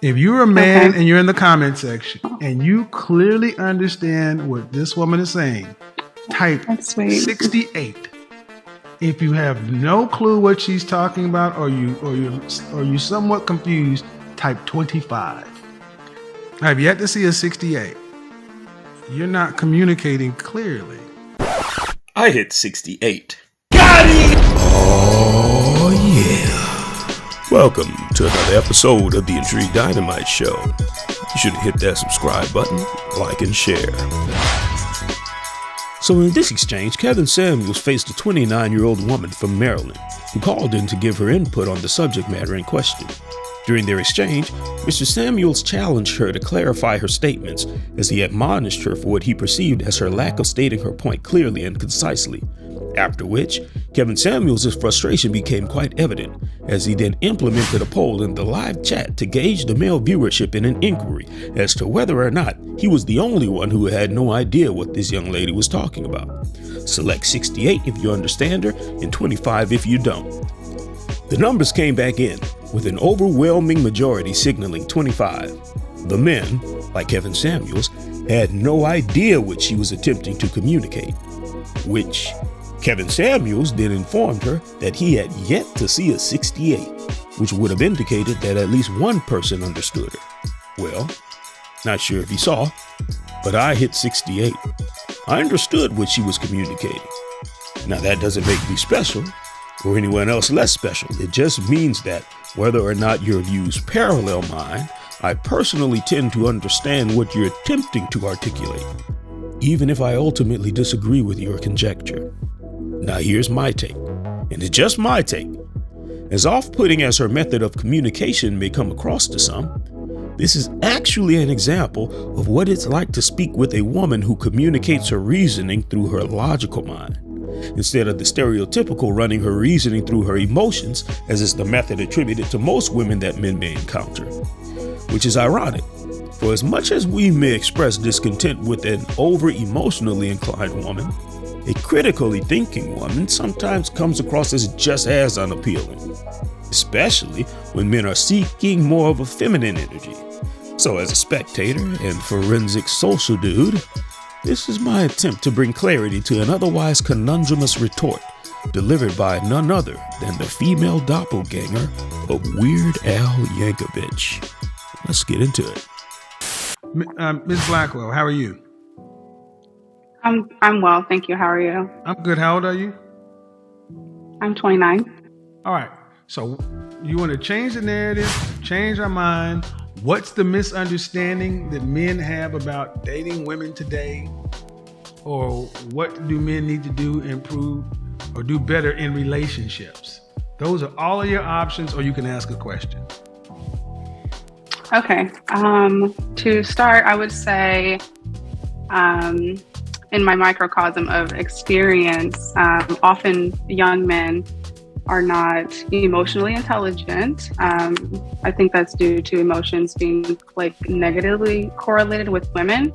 If you're a man and you're in the comment section and you clearly understand what this woman is saying, type 68. If you have no clue what she's talking about, or you somewhat confused, type 25. I have yet to see a 68. You're not communicating clearly. I hit 68. Got it! Oh yeah. Welcome to another episode of the Intrigue Dynamite Show. You should hit that subscribe button, like and share. So in this exchange, Kevin Samuels faced a 29-year-old woman from Maryland who called in to give her input on the subject matter in question. During their exchange, Mr. Samuels challenged her to clarify her statements as he admonished her for what he perceived as her lack of stating her point clearly and concisely. After which, Kevin Samuels' frustration became quite evident as he then implemented a poll in the live chat to gauge the male viewership in an inquiry as to whether or not he was the only one who had no idea what this young lady was talking about. Select 68 if you understand her and 25 if you don't. The numbers came back in, with an overwhelming majority signaling 25. The men, like Kevin Samuels, had no idea what she was attempting to communicate, which Kevin Samuels then informed her that he had yet to see a 68, which would have indicated that at least one person understood her. Well, not sure if he saw, but I hit 68. I understood what she was communicating. Now that doesn't make me special, or anyone else less special. It just means that whether or not your views parallel mine, I personally tend to understand what you're attempting to articulate, even if I ultimately disagree with your conjecture. Now here's my take, and it's just my take. As off-putting as her method of communication may come across to some, this is actually an example of what it's like to speak with a woman who communicates her reasoning through her logical mind, instead of the stereotypical running her reasoning through her emotions, as is the method attributed to most women that men may encounter. Which is ironic, for as much as we may express discontent with an over-emotionally inclined woman, a critically thinking woman sometimes comes across as just as unappealing, especially when men are seeking more of a feminine energy. So as a spectator and forensic social dude, this is my attempt to bring clarity to an otherwise conundrumous retort delivered by none other than the female doppelganger of Weird Al Yankovic. Let's get into it. Ms. Blackwell, how are you? I'm well, thank you. How are you? I'm good. How old are you? I'm 29. All right. So you want to change the narrative, change our mind. What's the misunderstanding that men have about dating women today? Or what do men need to do, improve, or do better in relationships? Those are all of your options, or you can ask a question. Okay. To start, I would say, in my microcosm of experience, often young men are not emotionally intelligent. I think that's due to emotions being negatively correlated with women.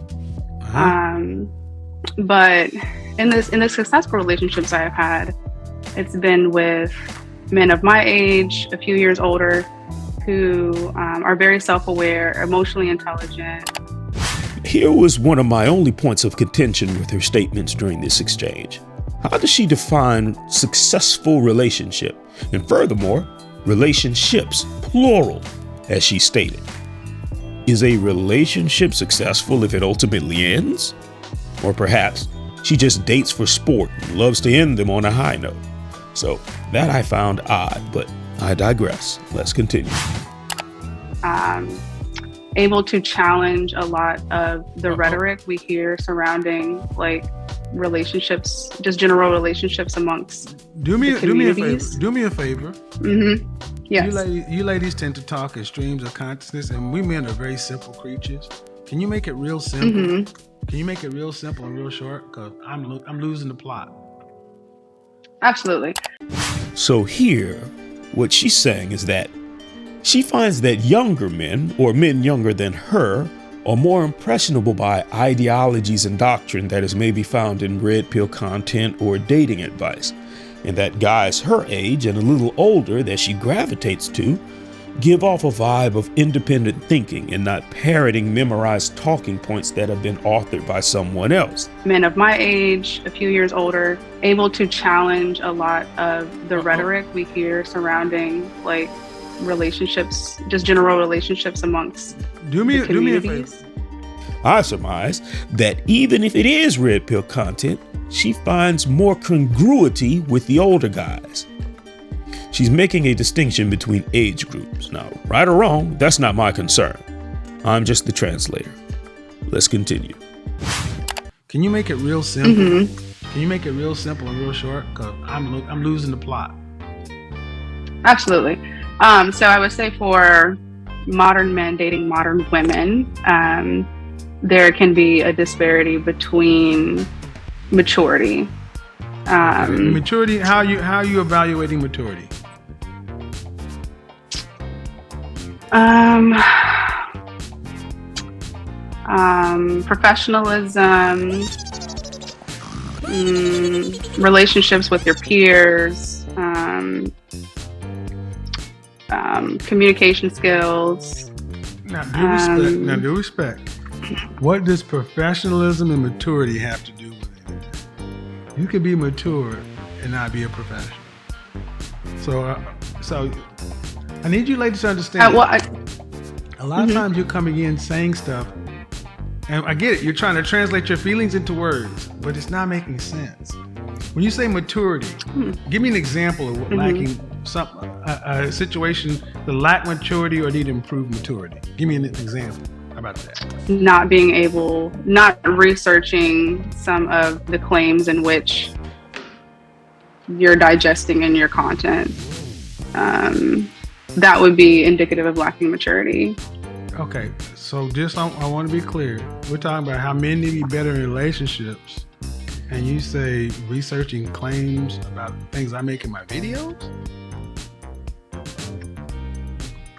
But in the successful relationships I've had, it's been with men of my age, a few years older, who are very self-aware, emotionally intelligent. Here was one of my only points of contention with her statements during this exchange. How does she define successful relationship? And furthermore, relationships, plural, as she stated. Is a relationship successful if it ultimately ends? Or perhaps she just dates for sport and loves to end them on a high note. So that I found odd, but I digress. Let's continue. Able to challenge a lot of the rhetoric we hear surrounding relationships, just general relationships amongst do me a favor. Mm-hmm. Yes. You ladies tend to talk in streams of consciousness, and we men are very simple creatures. Can you make it real simple? Mm-hmm. Can you make it real simple and real short? Because I'm losing the plot. Absolutely. So here, what she's saying is that she finds that younger men, or men younger than her, are more impressionable by ideologies and doctrine that is maybe found in red pill content or dating advice, and that guys her age and a little older that she gravitates to give off a vibe of independent thinking and not parroting memorized talking points that have been authored by someone else. Men of my age, a few years older, able to challenge a lot of the rhetoric we hear surrounding like relationships, just general relationships amongst do me a favor. I surmise that even if it is red pill content, she finds more congruity with the older guys. She's making a distinction between age groups. Now, right or wrong, that's not my concern. I'm just the translator. Let's continue. Can you make it real simple? Can you make it real simple and real short? Because I'm losing the plot. Absolutely. So I would say for modern men dating modern women, there can be a disparity between maturity. Maturity. How are you evaluating maturity? Professionalism, relationships with your peers, communication skills. Now, due respect. What does professionalism and maturity have to do with it? You can be mature and not be a professional. So I need you ladies to understand. A lot of times you're coming in saying stuff, and I get it. You're trying to translate your feelings into words, but it's not making sense. When you say maturity, give me an example of what lacking a situation that lack maturity or need to improve maturity. Give me an example. How about that? Not researching some of the claims in which you're digesting in your content. That would be indicative of lacking maturity. Okay, so just I want to be clear. We're talking about how men need to be better in relationships, and you say researching claims about things I make in my videos?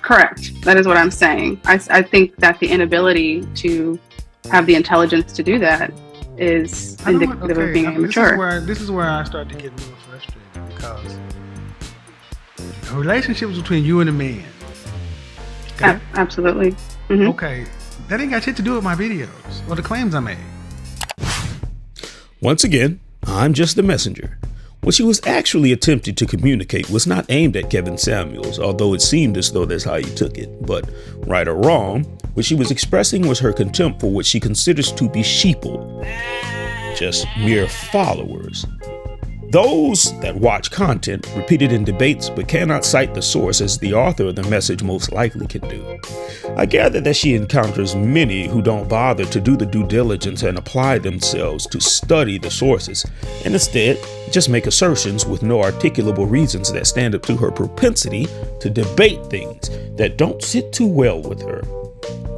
Correct. That is what I'm saying. I think that the inability to have the intelligence to do that is indicative of being immature. This is where I start to get a little frustrated, because a relationship is between you and a man. Okay? Absolutely. Okay, that ain't got shit to do with my videos or the claims I made. Once again, I'm just the messenger. What she was actually attempting to communicate was not aimed at Kevin Samuels, although it seemed as though that's how you took it. But right or wrong, what she was expressing was her contempt for what she considers to be sheeple, just mere followers. Those that watch content repeated in debates but cannot cite the source as the author of the message most likely can do. I gather that she encounters many who don't bother to do the due diligence and apply themselves to study the sources, and instead just make assertions with no articulable reasons that stand up to her propensity to debate things that don't sit too well with her.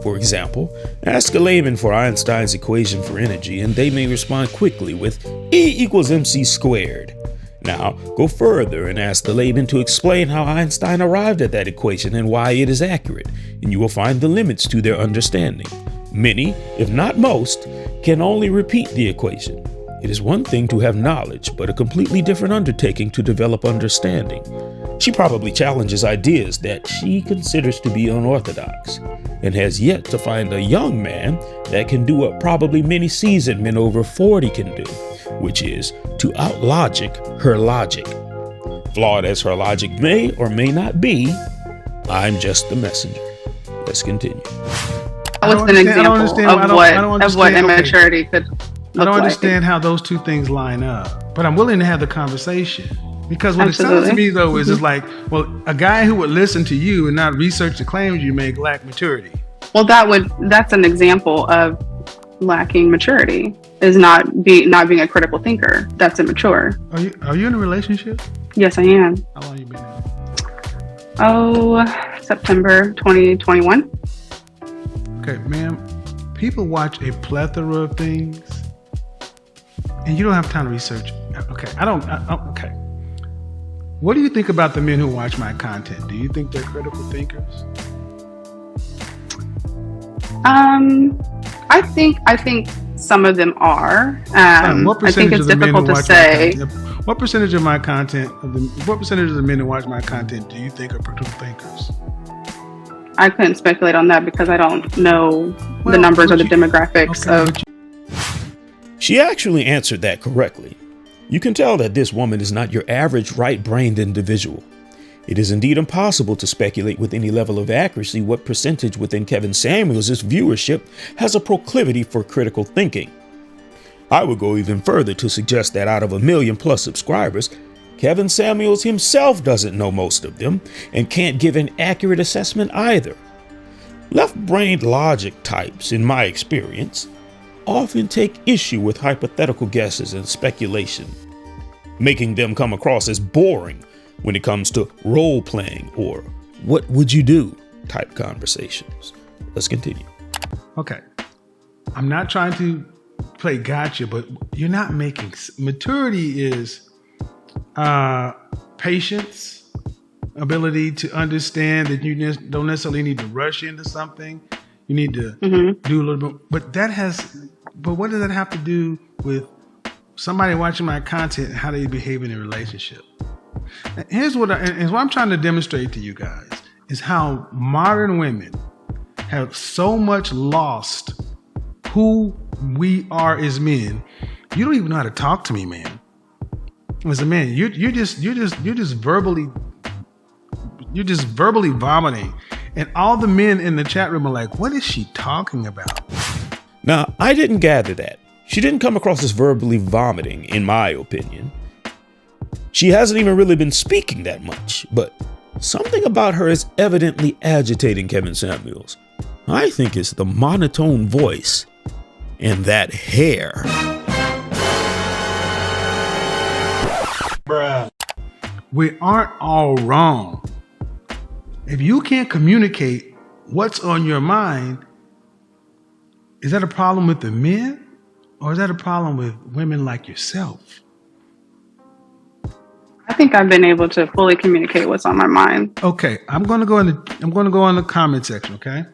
For example, ask a layman for Einstein's equation for energy and they may respond quickly with E equals mc squared. Now, go further and ask the layman to explain how Einstein arrived at that equation and why it is accurate, and you will find the limits to their understanding. Many, if not most, can only repeat the equation. It is one thing to have knowledge, but a completely different undertaking to develop understanding. She probably challenges ideas that she considers to be unorthodox, and has yet to find a young man that can do what probably many seasoned men over 40 can do, which is to outlogic her logic. Flawed as her logic may or may not be, I'm just the messenger. Let's continue. That was an example of what immaturity could look like. I don't understand how those two things line up, but I'm willing to have the conversation. Because what it sounds to me, though, is it's like, well, a guy who would listen to you and not research the claims you make lack maturity. Well, that's an example of lacking maturity, is not being a critical thinker. That's immature. Are you in a relationship? Yes, I am. How long you been in? September 2021. Okay, ma'am. People watch a plethora of things, and you don't have time to research. Okay, okay. What do you think about the men who watch my content? Do you think they're critical thinkers? I think some of them are. What percentage I think it's difficult to say. What percentage of my content, what percentage of the men who watch my content do you think are critical thinkers? I couldn't speculate on that because I don't know the numbers or the demographics of. She actually answered that correctly. You can tell that this woman is not your average right-brained individual. It is indeed impossible to speculate with any level of accuracy what percentage within Kevin Samuels' viewership has a proclivity for critical thinking. I would go even further to suggest that out of 1 million+ subscribers, Kevin Samuels himself doesn't know most of them and can't give an accurate assessment either. Left-brained logic types, in my experience, often take issue with hypothetical guesses and speculation, making them come across as boring when it comes to role-playing or what would you do type conversations. Let's continue. Okay. I'm not trying to play gotcha, but you're not making maturity is patience, ability to understand that you don't necessarily need to rush into something. You need to do a little bit, but what does that have to do with somebody watching my content and how they behave in a relationship? And here's what I'm trying to demonstrate to you guys is how modern women have so much lost who we are as men. You don't even know how to talk to me, man. As a man, you're just verbally vomiting, and all the men in the chat room are like, "What is she talking about?" Now, I didn't gather that. She didn't come across as verbally vomiting, in my opinion. She hasn't even really been speaking that much, but something about her is evidently agitating Kevin Samuels. I think it's the monotone voice and that hair. Bruh. We aren't all wrong. If you can't communicate what's on your mind, is that a problem with the men or is that a problem with women like yourself? I think I've been able to fully communicate what's on my mind. Okay, I'm going to go in the comment section, okay?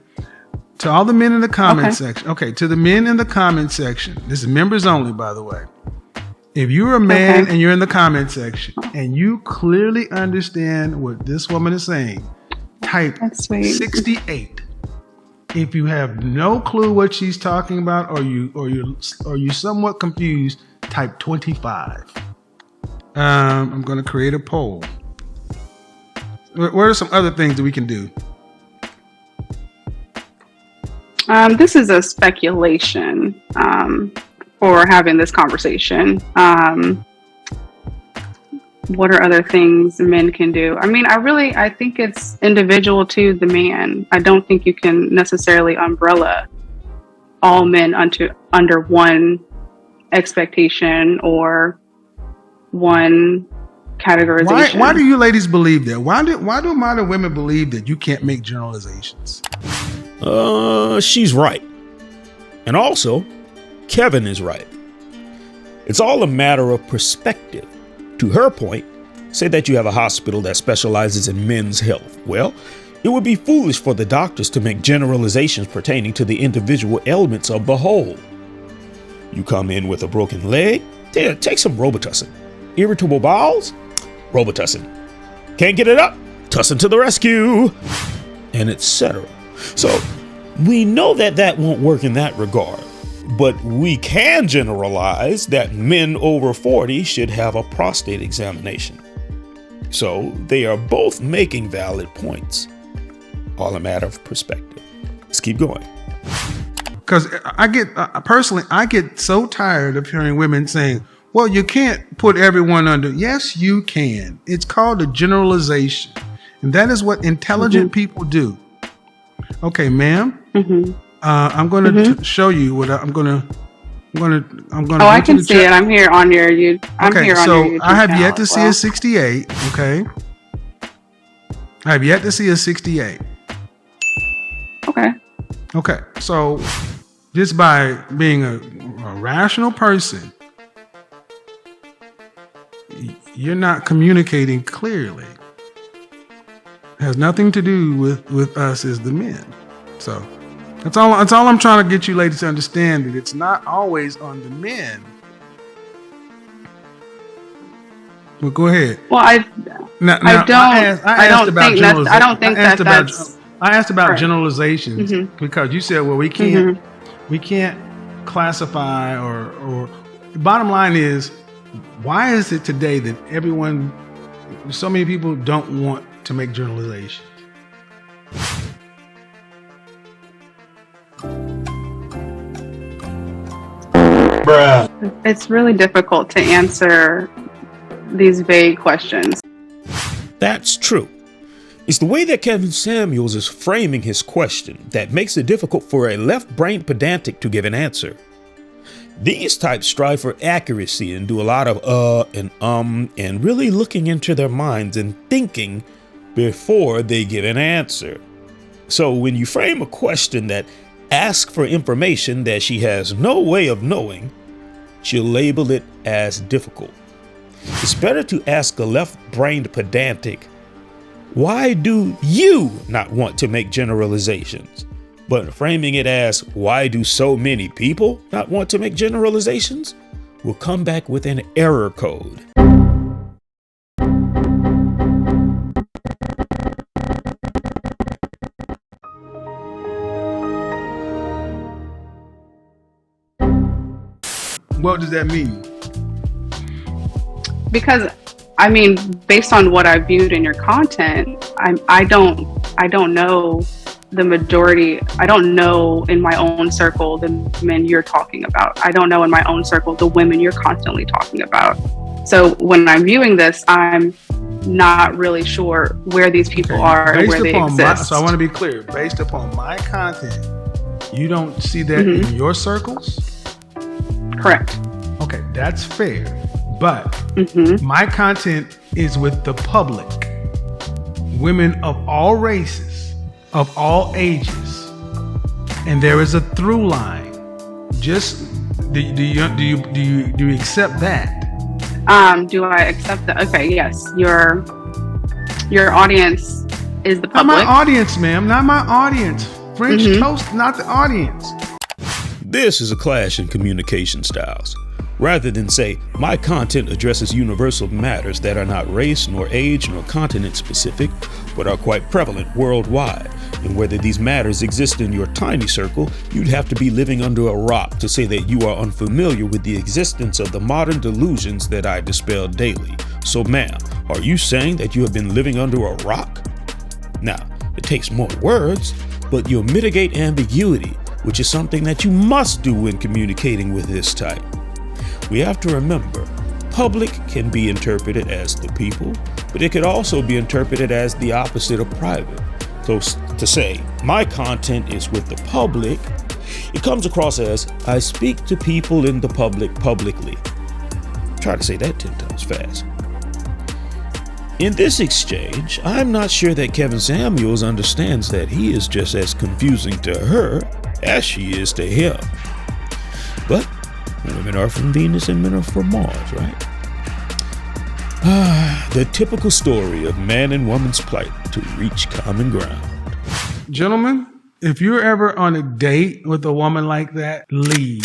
To all the men in the comment section. Okay, to the men in the comment section. This is members only, by the way. If you're a man and you're in the comment section and you clearly understand what this woman is saying, type 68. If you have no clue what she's talking about or you're somewhat confused, type 25. I'm going to create a poll. What are some other things that we can do? This is a speculation for having this conversation. What are other things men can do? I mean, I think it's individual to the man. I don't think you can necessarily umbrella all men under one expectation or one categorization. Why do you ladies believe that? Why do modern women believe that you can't make generalizations? She's right. And also, Kevin is right. It's all a matter of perspective. To her point, say that you have a hospital that specializes in men's health. Well, it would be foolish for the doctors to make generalizations pertaining to the individual elements of the whole. You come in with a broken leg? Take some Robitussin. Irritable bowels? Robitussin. Can't get it up? Tussin to the rescue! And etc. So, we know that won't work in that regard. But we can generalize that men over 40 should have a prostate examination. So they are both making valid points. All a matter of perspective. Let's keep going. Because I get so tired of hearing women saying, well, you can't put everyone under. Yes, you can. It's called a generalization. And that is what intelligent people do. Okay, ma'am. I'm going to show you what I'm going to. Oh, I can see it. I'm here on your YouTube. Okay, so I have yet to see a 68. Okay, I have yet to see a 68. Okay. So just by being a rational person, you're not communicating clearly. It has nothing to do with us as the men. So. That's all I'm trying to get you ladies to understand, that it's not always on the men. Well, go ahead. Well, I don't think I asked about Right. generalizations because you said, well, we can't classify or bottom line is, why is it today that so many people don't want to make generalizations? Bruh. It's really difficult to answer these vague questions. That's true. It's the way that Kevin Samuels is framing his question that makes it difficult for a left-brained pedantic to give an answer. These types strive for accuracy and do a lot of and really looking into their minds and thinking before they give an answer. So when you frame a question that asks for information that she has no way of knowing, she'll label it as difficult. It's better to ask a left-brained pedantic, why do you not want to make generalizations? But framing it as, why do so many people not want to make generalizations? Will come back with an error code. What does that mean? Because I mean, based on what I viewed in your content, I don't know the majority. I don't know in my own circle the men you're talking about. I don't know in my own circle the women you're constantly talking about. So when I'm viewing this, I'm not really sure where these people are and where they exist. So I want to be clear. Based upon my content, you don't see that in your circles? Correct. Okay, that's fair. But my content is with the public. Women of all races, of all ages. And there is a through line. Just do you accept that? Do I accept that? Okay, yes. Your audience is the public. Not my audience, ma'am. Not my audience. French toast, not the audience. This is a clash in communication styles. Rather than say, my content addresses universal matters that are not race, nor age, nor continent specific, but are quite prevalent worldwide. And whether these matters exist in your tiny circle, you'd have to be living under a rock to say that you are unfamiliar with the existence of the modern delusions that I dispel daily. So ma'am, are you saying that you have been living under a rock? Now, it takes more words, but you'll mitigate ambiguity, which is something that you must do when communicating with this type. We have to remember, public can be interpreted as the people, but it could also be interpreted as the opposite of private. So to say, my content is with the public, it comes across as, I speak to people in the public publicly. Try to say that 10 times fast. In this exchange, I'm not sure that Kevin Samuels understands that he is just as confusing to her as she is to him. But women are from Venus and men are from Mars, right? The typical story of man and woman's plight to reach common ground. Gentlemen, if you're ever on a date with a woman like that, leave.